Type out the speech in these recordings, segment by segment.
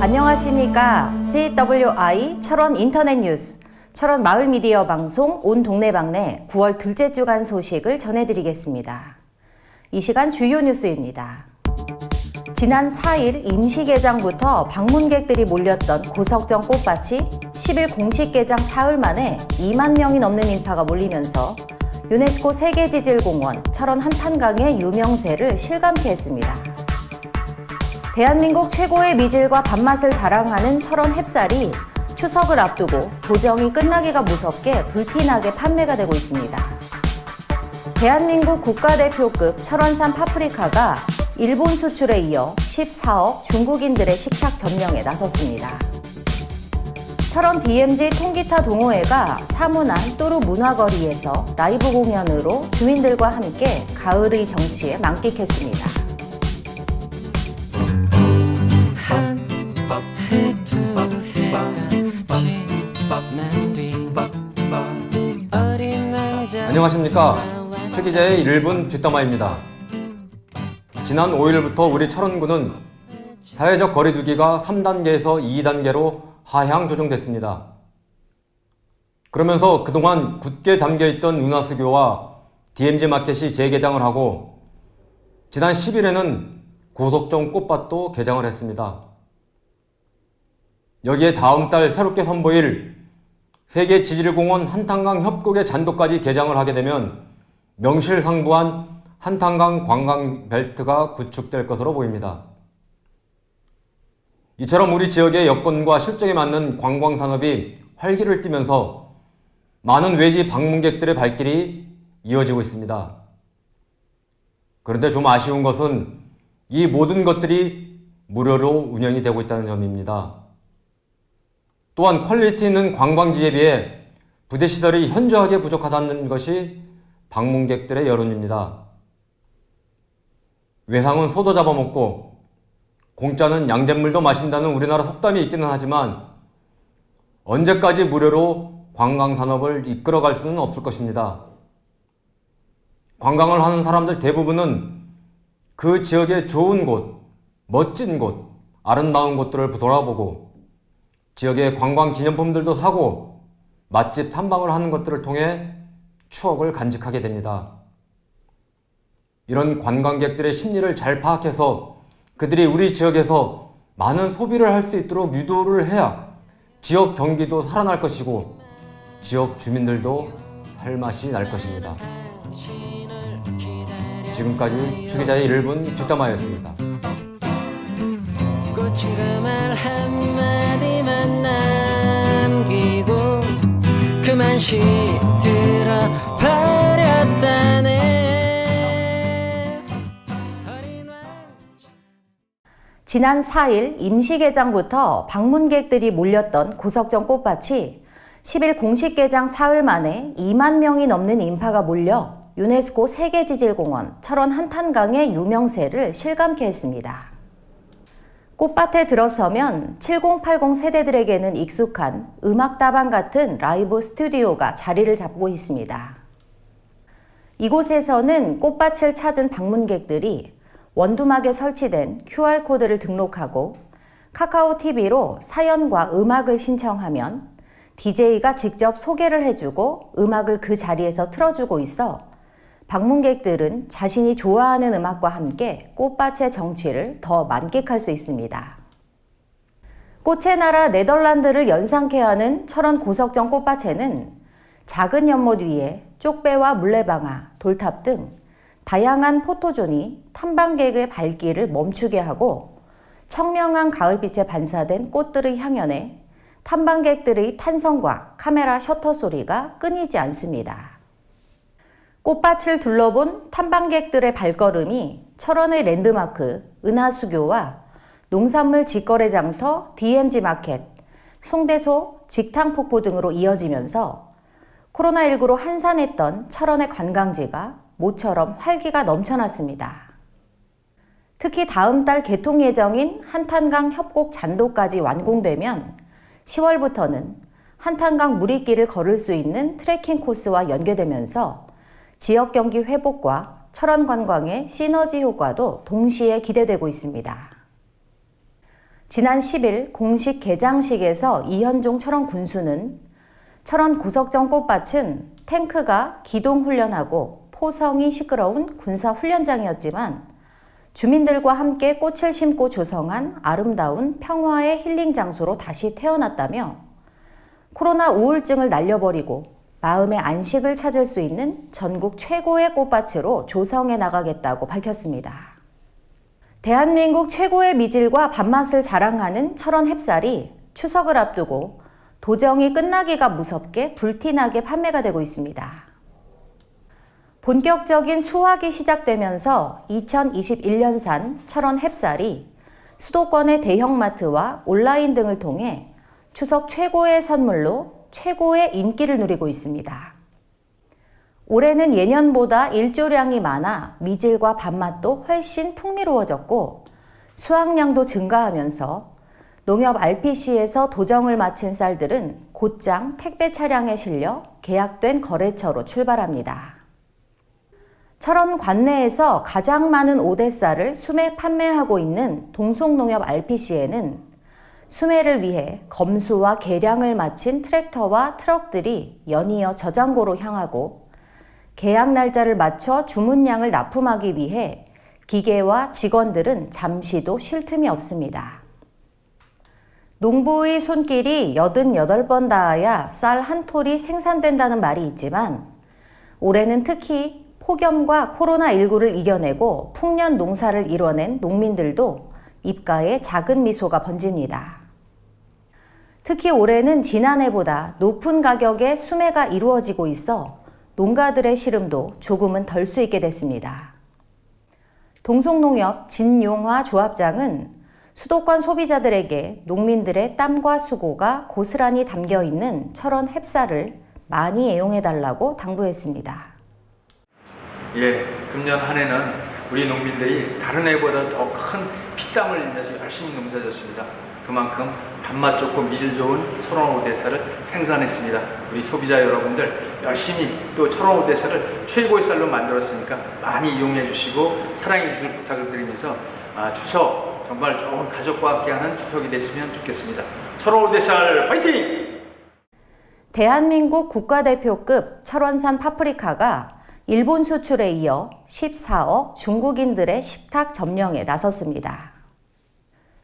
안녕하십니까. CWI 철원 인터넷 뉴스, 철원 마을 미디어 방송 온 동네방네 9월 둘째 주간 소식을 전해드리겠습니다. 이 시간 주요 뉴스입니다. 지난 4일 임시 개장부터 방문객들이 몰렸던 고석정 꽃밭이 10일 공식 개장 사흘 만에 2만 명이 넘는 인파가 몰리면서 유네스코 세계지질공원 철원 한탄강의 유명세를 실감케 했습니다. 대한민국 최고의 미질과 밥맛을 자랑하는 철원 햅쌀이 추석을 앞두고 도정이 끝나기가 무섭게 불티나게 판매가 되고 있습니다. 대한민국 국가대표급 철원산 파프리카가 일본 수출에 이어 14억 중국인들의 식탁 점령에 나섰습니다. 철원 DMZ 통기타 동호회가 사문안 또르 문화거리에서 라이브 공연으로 주민들과 함께 가을의 정취에 만끽했습니다. 안녕하십니까. 최 기자의 1분 뒷담화입니다. 지난 5일부터 우리 철원구는 사회적 거리두기가 3단계에서 2단계로 하향 조정됐습니다. 그러면서 그동안 굳게 잠겨있던 은하수교와 DMZ 마켓이 재개장을 하고 지난 10일에는 고석정 꽃밭도 개장을 했습니다. 여기에 다음 달 새롭게 선보일 세계지질공원 한탄강 협곡의 잔도까지 개장을 하게 되면 명실상부한 한탄강 관광벨트가 구축될 것으로 보입니다. 이처럼 우리 지역의 여건과 실정에 맞는 관광산업이 활기를 띠면서 많은 외지 방문객들의 발길이 이어지고 있습니다. 그런데 좀 아쉬운 것은 이 모든 것들이 무료로 운영이 되고 있다는 점입니다. 또한 퀄리티 있는 관광지에 비해 부대시설이 현저하게 부족하다는 것이 방문객들의 여론입니다. 외상은 소도 잡아먹고 공짜는 양잿물도 마신다는 우리나라 속담이 있기는 하지만 언제까지 무료로 관광산업을 이끌어갈 수는 없을 것입니다. 관광을 하는 사람들 대부분은 그 지역의 좋은 곳, 멋진 곳, 아름다운 곳들을 돌아보고 지역의 관광 기념품들도 사고 맛집 탐방을 하는 것들을 통해 추억을 간직하게 됩니다. 이런 관광객들의 심리를 잘 파악해서 그들이 우리 지역에서 많은 소비를 할 수 있도록 유도를 해야 지역 경기도 살아날 것이고 지역 주민들도 살맛이 날 것입니다. 지금까지 최 기자의 1분 뒷담화였습니다. 꽂힌 그 말 한마디만 남기고 그만 시들어 버렸다네. 지난 4일 임시 개장부터 방문객들이 몰렸던 고석정 꽃밭이 10일 공식 개장 사흘 만에 2만 명이 넘는 인파가 몰려 유네스코 세계지질공원 철원 한탄강의 유명세를 실감케 했습니다. 꽃밭에 들어서면 7080 세대들에게는 익숙한 음악다방 같은 라이브 스튜디오가 자리를 잡고 있습니다. 이곳에서는 꽃밭을 찾은 방문객들이 원두막에 설치된 QR코드를 등록하고 카카오 TV로 사연과 음악을 신청하면 DJ가 직접 소개를 해주고 음악을 그 자리에서 틀어주고 있어 방문객들은 자신이 좋아하는 음악과 함께 꽃밭의 정취를 더 만끽할 수 있습니다. 꽃의 나라 네덜란드를 연상케 하는 철원 고석정 꽃밭에는 작은 연못 위에 쪽배와 물레방아, 돌탑 등 다양한 포토존이 탐방객의 발길을 멈추게 하고 청명한 가을빛에 반사된 꽃들의 향연에 탐방객들의 탄성과 카메라 셔터 소리가 끊이지 않습니다. 꽃밭을 둘러본 탐방객들의 발걸음이 철원의 랜드마크 은하수교와 농산물 직거래 장터 DMZ 마켓, 송대소 직탕폭포 등으로 이어지면서 코로나19로 한산했던 철원의 관광지가 모처럼 활기가 넘쳐났습니다. 특히 다음 달 개통 예정인 한탄강 협곡 잔도까지 완공되면 10월부터는 한탄강 물이길을 걸을 수 있는 트레킹 코스와 연계되면서 지역 경기 회복과 철원 관광의 시너지 효과도 동시에 기대되고 있습니다. 지난 10일 공식 개장식에서 이현종 철원 군수는 철원 고석정 꽃밭은 탱크가 기동훈련하고 포성이 시끄러운 군사훈련장이었지만 주민들과 함께 꽃을 심고 조성한 아름다운 평화의 힐링 장소로 다시 태어났다며 코로나 우울증을 날려버리고 마음의 안식을 찾을 수 있는 전국 최고의 꽃밭으로 조성해 나가겠다고 밝혔습니다. 대한민국 최고의 미질과 밥맛을 자랑하는 철원 햅쌀이 추석을 앞두고 도정이 끝나기가 무섭게 불티나게 판매가 되고 있습니다. 본격적인 수확이 시작되면서 2021년산 철원 햅쌀이 수도권의 대형마트와 온라인 등을 통해 추석 최고의 선물로 최고의 인기를 누리고 있습니다. 올해는 예년보다 일조량이 많아 미질과 밥맛도 훨씬 풍미로워졌고 수확량도 증가하면서 농협 RPC에서 도정을 마친 쌀들은 곧장 택배 차량에 실려 계약된 거래처로 출발합니다. 철원 관내에서 가장 많은 오대쌀을 수매 판매하고 있는 동속농협 RPC에는 수매를 위해 검수와 계량을 마친 트랙터와 트럭들이 연이어 저장고로 향하고 계약 날짜를 맞춰 주문량을 납품하기 위해 기계와 직원들은 잠시도 쉴 틈이 없습니다. 농부의 손길이 88번 닿아야 쌀 한 톨이 생산된다는 말이 있지만 올해는 특히 폭염과 코로나19를 이겨내고 풍년 농사를 이뤄낸 농민들도 입가에 작은 미소가 번집니다. 특히 올해는 지난해보다 높은 가격에 수매가 이루어지고 있어 농가들의 시름도 조금은 덜 수 있게 됐습니다. 동속농협 진용화 조합장은 수도권 소비자들에게 농민들의 땀과 수고가 고스란히 담겨 있는 철원 햅쌀을 많이 애용해달라고 당부했습니다. 예, 금년 한 해는 우리 농민들이 다른 해보다 더 큰 피땀을 흘리면서 열심히 농사졌습니다. 그만큼 밥맛 좋고 미질 좋은 철원 오대쌀을 생산했습니다. 우리 소비자 여러분들 열심히 또 철원 오대쌀을 최고의 쌀로 만들었으니까 많이 이용해 주시고 사랑해 주실 부탁을 드리면서 추석 정말 좋은 가족과 함께하는 추석이 됐으면 좋겠습니다. 철원 오대쌀 화이팅! 대한민국 국가대표급 철원산 파프리카가 일본 수출에 이어 14억 중국인들의 식탁 점령에 나섰습니다.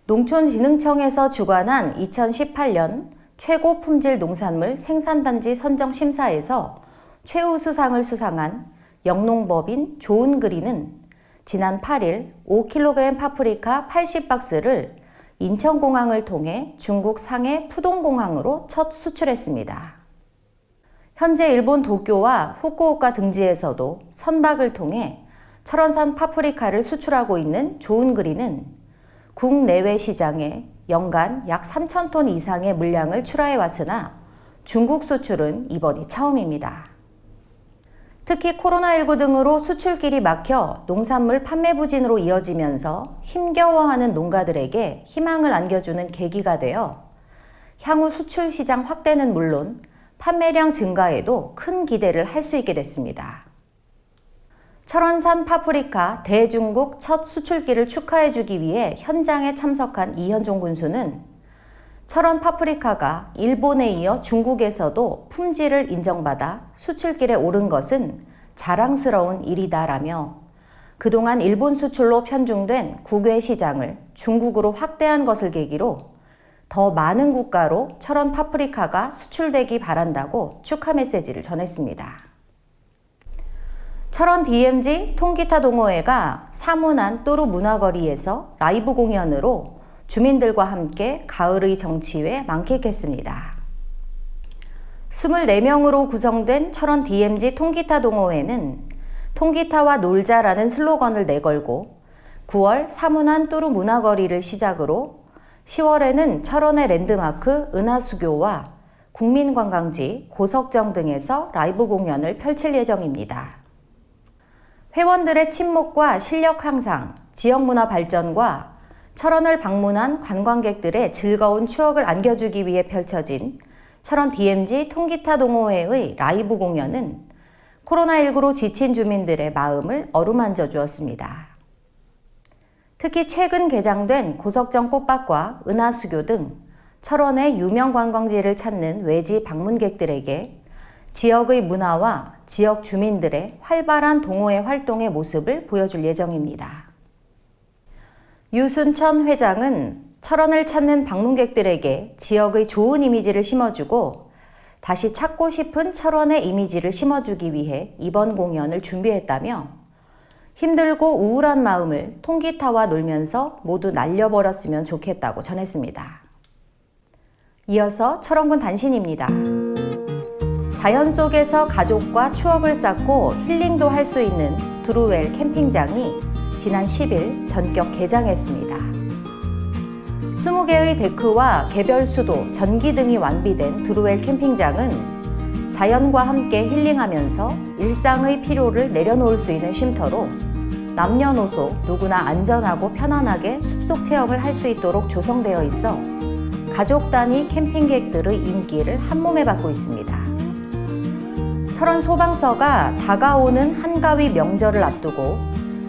농촌진흥청에서 주관한 2018년 최고 품질 농산물 생산단지 선정 심사에서 최우수상을 수상한 영농법인 좋은그린은 지난 8일 5kg 파프리카 80박스를 인천공항을 통해 중국 상해 푸동공항으로 첫 수출했습니다. 현재 일본 도쿄와 후쿠오카 등지에서도 선박을 통해 철원산 파프리카를 수출하고 있는 좋은그린은 국내외 시장에 연간 약 3,000톤 이상의 물량을 출하해 왔으나 중국 수출은 이번이 처음입니다. 특히 코로나19 등으로 수출길이 막혀 농산물 판매 부진으로 이어지면서 힘겨워하는 농가들에게 희망을 안겨주는 계기가 되어 향후 수출 시장 확대는 물론 판매량 증가에도 큰 기대를 할 수 있게 됐습니다. 철원산 파프리카 대중국 첫 수출기를 축하해주기 위해 현장에 참석한 이현종 군수는 철원 파프리카가 일본에 이어 중국에서도 품질을 인정받아 수출길에 오른 것은 자랑스러운 일이다라며 그동안 일본 수출로 편중된 국외 시장을 중국으로 확대한 것을 계기로 더 많은 국가로 철원 파프리카가 수출되기 바란다고 축하 메시지를 전했습니다. 철원 DMZ 통기타 동호회가 사문안 뚜루 문화거리에서 라이브 공연으로 주민들과 함께 가을의 정취회 만끽했습니다. 24명으로 구성된 철원 DMZ 통기타 동호회는 통기타와 놀자라는 슬로건을 내걸고 9월 사문안 뚜루 문화거리를 시작으로 10월에는 철원의 랜드마크 은하수교와 국민관광지 고석정 등에서 라이브 공연을 펼칠 예정입니다. 회원들의 친목과 실력 향상, 지역문화 발전과 철원을 방문한 관광객들의 즐거운 추억을 안겨주기 위해 펼쳐진 철원 DMZ 통기타 동호회의 라이브 공연은 코로나19로 지친 주민들의 마음을 어루만져 주었습니다. 특히 최근 개장된 고석정 꽃밭과 은하수교 등 철원의 유명 관광지를 찾는 외지 방문객들에게 지역의 문화와 지역 주민들의 활발한 동호회 활동의 모습을 보여줄 예정입니다. 유순천 회장은 철원을 찾는 방문객들에게 지역의 좋은 이미지를 심어주고 다시 찾고 싶은 철원의 이미지를 심어주기 위해 이번 공연을 준비했다며 힘들고 우울한 마음을 통기타와 놀면서 모두 날려버렸으면 좋겠다고 전했습니다. 이어서 철원군 단신입니다. 자연 속에서 가족과 추억을 쌓고 힐링도 할 수 있는 드루웰 캠핑장이 지난 10일 전격 개장했습니다. 20개의 데크와 개별 수도, 전기 등이 완비된 드루웰 캠핑장은 자연과 함께 힐링하면서 일상의 피로를 내려놓을 수 있는 쉼터로 남녀노소 누구나 안전하고 편안하게 숲속 체험을 할 수 있도록 조성되어 있어 가족 단위 캠핑객들의 인기를 한몸에 받고 있습니다. 철원 소방서가 다가오는 한가위 명절을 앞두고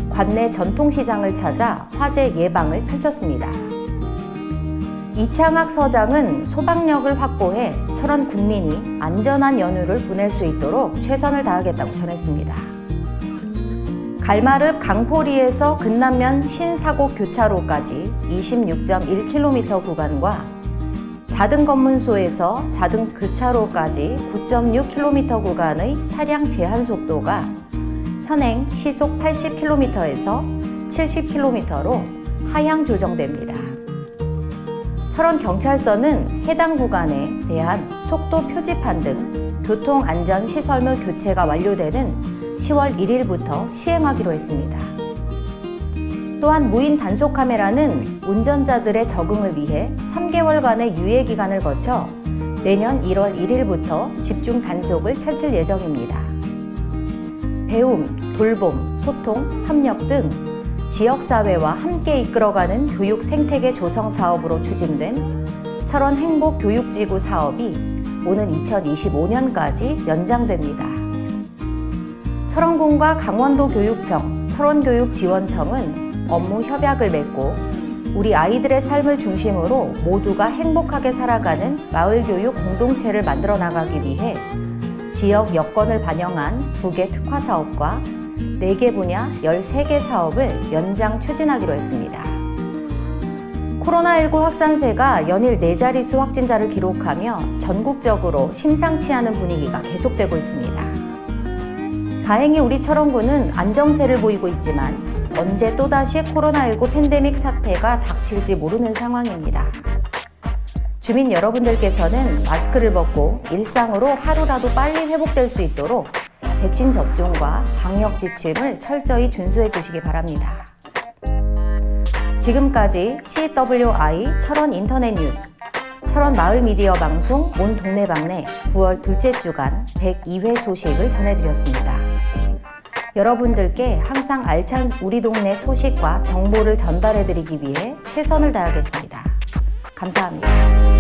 관내 전통시장을 찾아 화재 예방을 펼쳤습니다. 이창학 서장은 소방력을 확보해 철원 국민이 안전한 연휴를 보낼 수 있도록 최선을 다하겠다고 전했습니다. 갈마릅 강포리에서 근남면 신사곡 교차로까지 26.1km 구간과 자등검문소에서 자등교차로까지 9.6km 구간의 차량 제한 속도가 현행 시속 80km에서 70km로 하향 조정됩니다. 철원경찰서는 해당 구간에 대한 속도 표지판 등 교통안전시설물 교체가 완료되는 10월 1일부터 시행하기로 했습니다. 또한 무인 단속 카메라는 운전자들의 적응을 위해 3개월간의 유예 기간을 거쳐 내년 1월 1일부터 집중 단속을 펼칠 예정입니다. 배움, 돌봄, 소통, 협력 등 지역사회와 함께 이끌어가는 교육 생태계 조성 사업으로 추진된 철원 행복교육지구 사업이 오는 2025년까지 연장됩니다. 철원군과 강원도 교육청, 철원교육지원청은 업무 협약을 맺고 우리 아이들의 삶을 중심으로 모두가 행복하게 살아가는 마을교육 공동체를 만들어 나가기 위해 지역 여건을 반영한 2개 특화 사업과 4개 분야 13개 사업을 연장 추진하기로 했습니다. 코로나19 확산세가 연일 4자릿수 확진자를 기록하며 전국적으로 심상치 않은 분위기가 계속되고 있습니다. 다행히 우리 철원군은 안정세를 보이고 있지만 언제 또다시 코로나19 팬데믹 사태가 닥칠지 모르는 상황입니다. 주민 여러분들께서는 마스크를 벗고 일상으로 하루라도 빨리 회복될 수 있도록 백신 접종과 방역 지침을 철저히 준수해 주시기 바랍니다. 지금까지 CWI 철원 인터넷 뉴스, 철원 마을 미디어 방송 온 동네방네 9월 둘째 주간 102회 소식을 전해드렸습니다. 여러분들께 항상 알찬 우리 동네 소식과 정보를 전달해드리기 위해 최선을 다하겠습니다. 감사합니다.